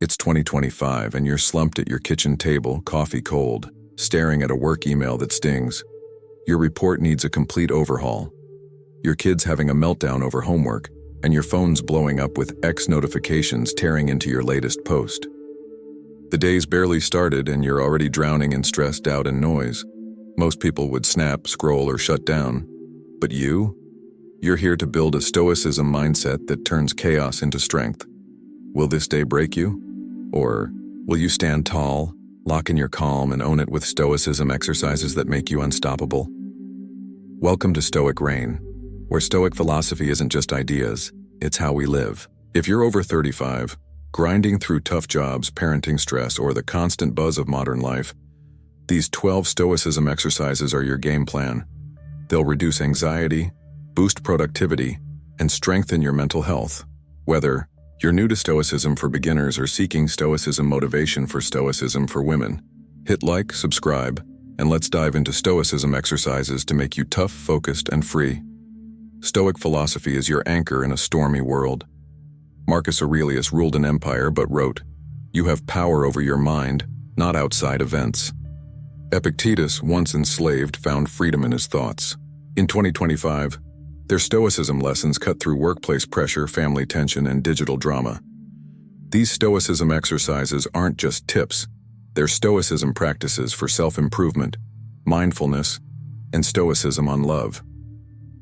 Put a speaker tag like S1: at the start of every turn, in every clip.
S1: It's 2025 and you're slumped at your kitchen table, coffee cold, staring at a work email that stings. Your report needs a complete overhaul. Your kid's having a meltdown over homework, and your phone's blowing up with X notifications tearing into your latest post. The day's barely started and you're already drowning in stress, doubt, and noise. Most people would snap, scroll, or shut down. But you're here to build a Stoicism mindset that turns chaos into strength. Will this day break you? Or will you stand tall, lock in your calm, and own it with Stoicism exercises that make you unstoppable? Welcome to Stoic Reign, where Stoic philosophy isn't just ideas, it's how we live. If you're over 35, grinding through tough jobs, parenting stress, or the constant buzz of modern life, these 12 Stoicism exercises are your game plan. They'll reduce anxiety, boost productivity, and strengthen your mental health. Whether you're new to Stoicism for beginners or seeking Stoicism motivation for Stoicism for women, hit like, subscribe, and let's dive into Stoicism exercises to make you tough, focused, and free. Stoic philosophy is your anchor in a stormy world. Marcus Aurelius ruled an empire but wrote, "You have power over your mind, not outside events." Epictetus, once enslaved, found freedom in his thoughts. In 2025, their Stoicism lessons cut through workplace pressure, family tension, and digital drama. These Stoicism exercises aren't just tips, they're Stoicism practices for self-improvement, mindfulness, and Stoicism on love.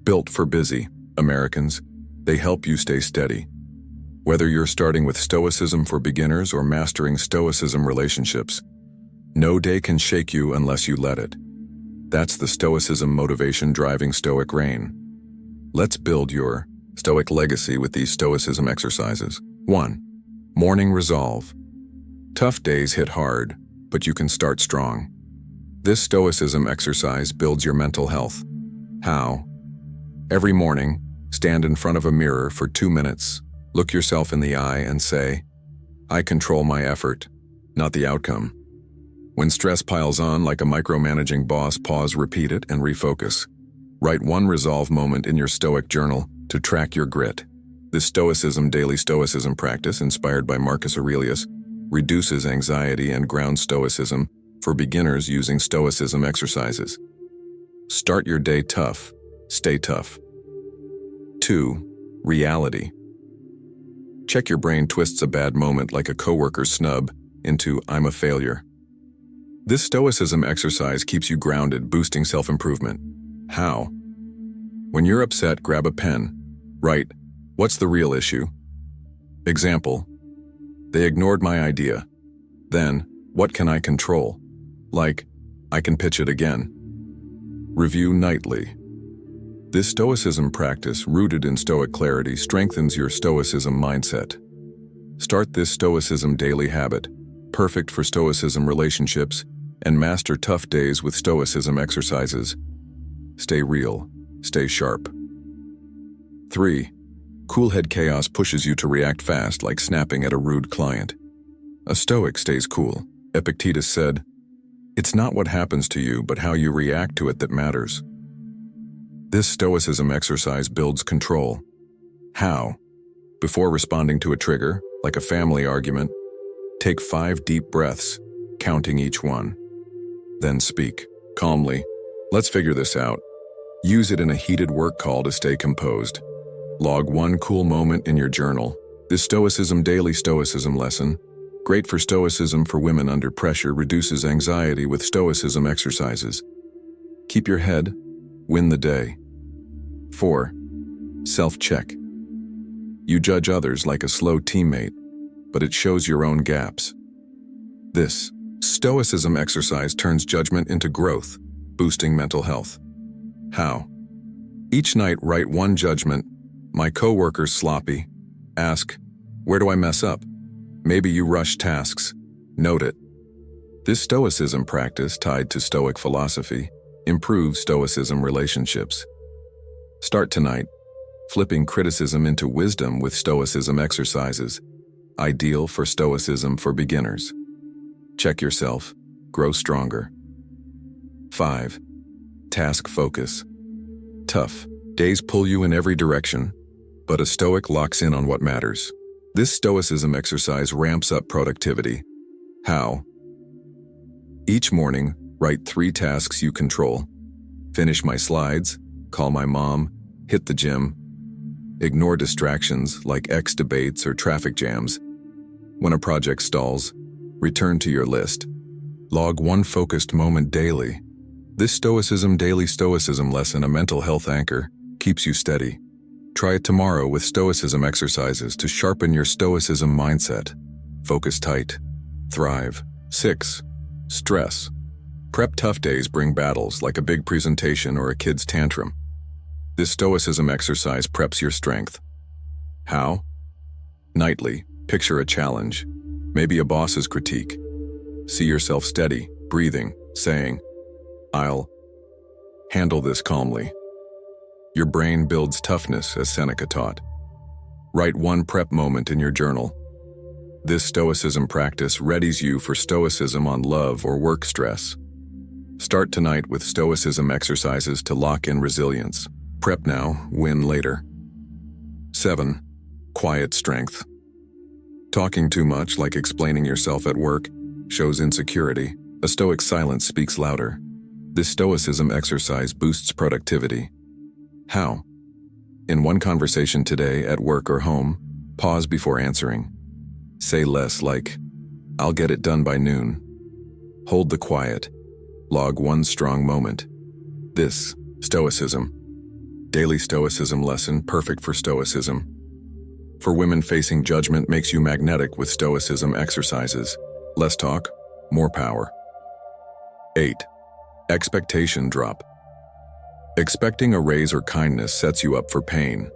S1: Built for busy Americans, they help you stay steady. Whether you're starting with Stoicism for beginners or mastering Stoicism relationships, no day can shake you unless you let it. That's the Stoicism motivation driving Stoic Reign. Let's build your Stoic legacy with these Stoicism exercises. 1. Morning resolve. Tough days hit hard, but you can start strong. This Stoicism exercise builds your mental health. How? Every morning, stand in front of a mirror for 2 minutes, look yourself in the eye and say, "I control my effort, not the outcome." When stress piles on like a micromanaging boss, pause, repeat it, and refocus. Write one resolve moment in your Stoic journal to track your grit. This daily Stoicism practice, inspired by Marcus Aurelius, reduces anxiety and grounds Stoicism for beginners using Stoicism exercises. Start your day tough, stay tough. 2. Reality. Check your brain twists a bad moment like a coworker snub into "I'm a failure." This Stoicism exercise keeps you grounded, boosting self-improvement. How? When you're upset, grab a pen. Write, "What's the real issue?" Example, "They ignored my idea." Then, "What can I control?" Like, "I can pitch it again." Review nightly. This Stoicism practice, rooted in Stoic clarity, strengthens your Stoicism mindset. Start this Stoicism daily habit, perfect for Stoicism relationships, and master tough days with Stoicism exercises. Stay real, stay sharp. 3. Cool head chaos pushes you to react fast, like snapping at a rude client. A Stoic stays cool. Epictetus said, "It's not what happens to you, but how you react to it that matters." This Stoicism exercise builds control. How? Before responding to a trigger, like a family argument, take 5 deep breaths, counting each one. Then speak, calmly, "Let's figure this out." Use it in a heated work call to stay composed. Log one cool moment in your journal. This daily Stoicism lesson, great for Stoicism for women under pressure, reduces anxiety with Stoicism exercises. Keep your head, win the day. 4. Self-check. You judge others like a slow teammate, but it shows your own gaps. This Stoicism exercise turns judgment into growth, boosting mental health. How? Each night write one judgment, "My coworker's sloppy." Ask, "Where do I mess up?" Maybe you rush tasks. Note it. This Stoicism practice, tied to Stoic philosophy, improves Stoicism relationships. Start tonight, flipping criticism into wisdom with Stoicism exercises, ideal for Stoicism for beginners. Check yourself, grow stronger. 5. Task focus. Tough days pull you in every direction, but a Stoic locks in on what matters. This Stoicism exercise ramps up productivity. How? Each morning, write 3 tasks you control. Finish my slides, call my mom, hit the gym. Ignore distractions like X debates or traffic jams. When a project stalls, return to your list. Log 1 focused moment daily. This daily Stoicism lesson, a mental health anchor, keeps you steady. Try it tomorrow with Stoicism exercises to sharpen your Stoicism mindset. Focus tight. Thrive. 6. Stress. Prep tough days bring battles like a big presentation or a kid's tantrum. This Stoicism exercise preps your strength. How? Nightly, picture a challenge, maybe a boss's critique. See yourself steady, breathing, saying, "I'll handle this calmly." Your brain builds toughness, as Seneca taught. Write 1 prep moment in your journal. This Stoicism practice readies you for Stoicism on love or work stress. Start tonight with Stoicism exercises to lock in resilience. Prep now, win later. 7. Quiet strength. Talking too much, like explaining yourself at work, shows insecurity. A Stoic silence speaks louder. This Stoicism exercise boosts productivity. How? In one conversation today, at work or home, pause before answering. Say less, like, "I'll get it done by noon." Hold the quiet. Log 1 strong moment. This Stoicism. Daily Stoicism lesson, perfect for Stoicism. For women facing judgment, makes you magnetic with Stoicism exercises. Less talk, more power. 8. Expectation drop. Expecting a raise or kindness sets you up for pain.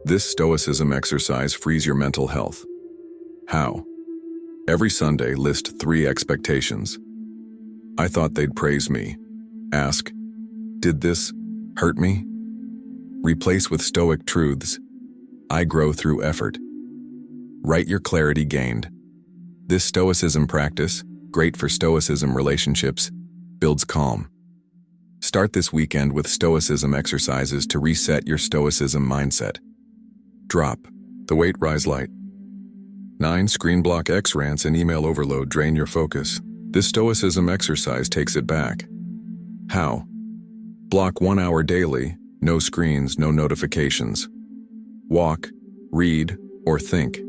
S1: This Stoicism exercise frees your mental health. How? Every Sunday, list 3 expectations. I thought they'd praise me. Ask, did this hurt me? Replace with Stoic truths. I grow through effort. Write your clarity gained. This Stoicism practice, great for Stoicism relationships, builds calm. Start this weekend with Stoicism exercises to reset your Stoicism mindset. Drop. The weight rise light. 9. Screen block X rants and email overload drain your focus. This Stoicism exercise takes it back. How? Block 1 hour daily, no screens, no notifications. Walk, read, or think.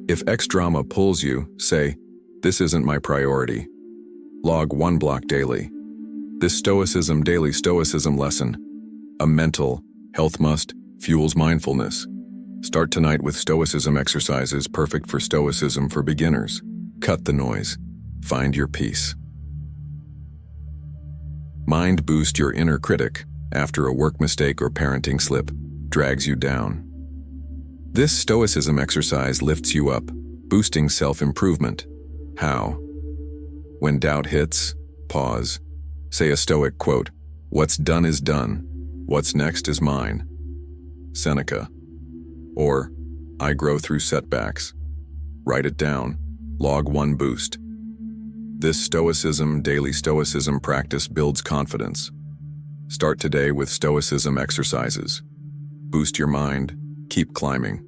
S1: If X drama pulls you, say, "This isn't my priority." Log 1 block daily. This daily Stoicism lesson, a mental health must, fuels mindfulness. Start tonight with Stoicism exercises, perfect for Stoicism for beginners. Cut the noise. Find your peace. Mind boost your inner critic after a work mistake or parenting slip drags you down. This Stoicism exercise lifts you up, boosting self-improvement. How? When doubt hits, pause. Say a Stoic quote, "What's done is done. What's next is mine." Seneca. Or, "I grow through setbacks." Write it down. Log 1 boost. This daily Stoicism practice builds confidence. Start today with Stoicism exercises. Boost your mind, keep climbing.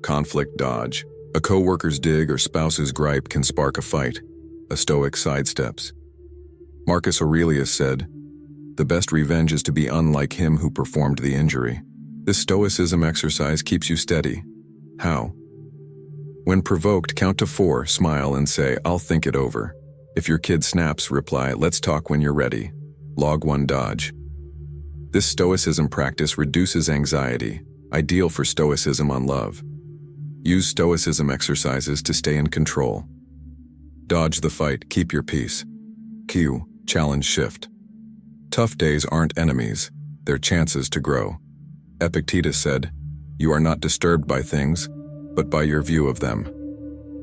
S1: Conflict dodge. A coworker's dig or spouse's gripe can spark a fight. A Stoic sidesteps. Marcus Aurelius said, "The best revenge is to be unlike him who performed the injury." This Stoicism exercise keeps you steady. How? When provoked, count to 4, smile and say, "I'll think it over." If your kid snaps, reply, "Let's talk when you're ready." Log 1 dodge. This Stoicism practice reduces anxiety, ideal for Stoicism on love. Use Stoicism exercises to stay in control. Dodge the fight, keep your peace. Q. Challenge shift. Tough days aren't enemies, they're chances to grow. Epictetus said, "You are not disturbed by things, but by your view of them."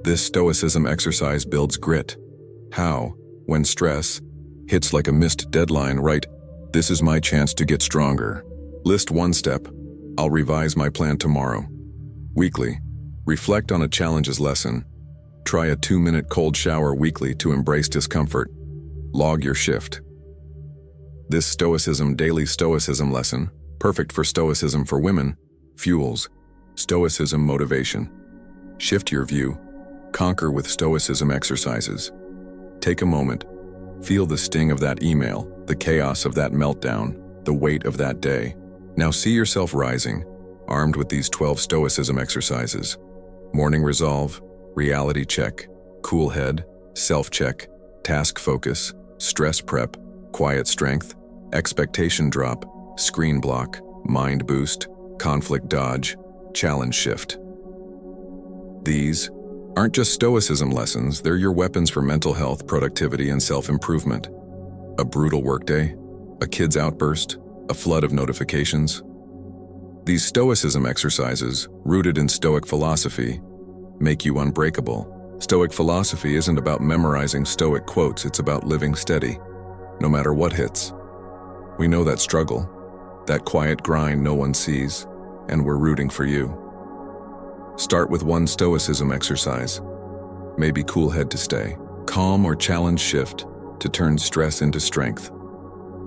S1: This Stoicism exercise builds grit. How? When stress hits like a missed deadline, write, "This is my chance to get stronger." List 1 step. I'll revise my plan tomorrow. Weekly. Reflect on a challenge's lesson. Try a 2-minute cold shower weekly to embrace discomfort. Log your shift. This daily Stoicism lesson, perfect for Stoicism for women, fuels Stoicism Motivation. Shift your view. Conquer with Stoicism Exercises. Take a moment. Feel the sting of that email, the chaos of that meltdown, the weight of that day. Now see yourself rising, armed with these 12 Stoicism exercises. Morning resolve, reality check, cool head, self-check, task focus, stress prep, quiet strength, expectation drop, screen block, mind boost, conflict dodge, challenge shift. These aren't just Stoicism lessons, they're your weapons for mental health, productivity, and self-improvement. A brutal workday, a kid's outburst, a flood of notifications. These Stoicism exercises, rooted in Stoic philosophy, make you unbreakable. Stoic philosophy isn't about memorizing Stoic quotes, it's about living steady, no matter what hits. We know that struggle, that quiet grind no one sees, and we're rooting for you. Start with one Stoicism exercise. Maybe cool head to stay, calm or challenge shift to turn stress into strength.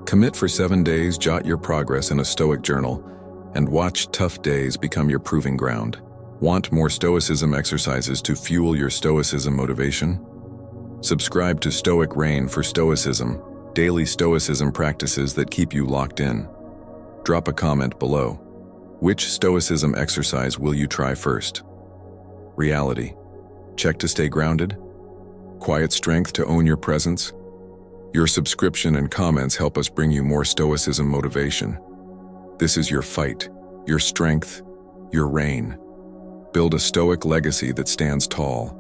S1: Commit for 7 days, jot your progress in a Stoic journal, and watch tough days become your proving ground. Want more Stoicism exercises to fuel your Stoicism motivation? Subscribe to Stoic Reign for Stoicism, daily Stoicism practices that keep you locked in. Drop a comment below. Which Stoicism exercise will you try first? Reality. Check to stay grounded. Quiet strength to own your presence. Your subscription and comments help us bring you more Stoicism motivation. This is your fight, your strength, your reign. Build a Stoic legacy that stands tall.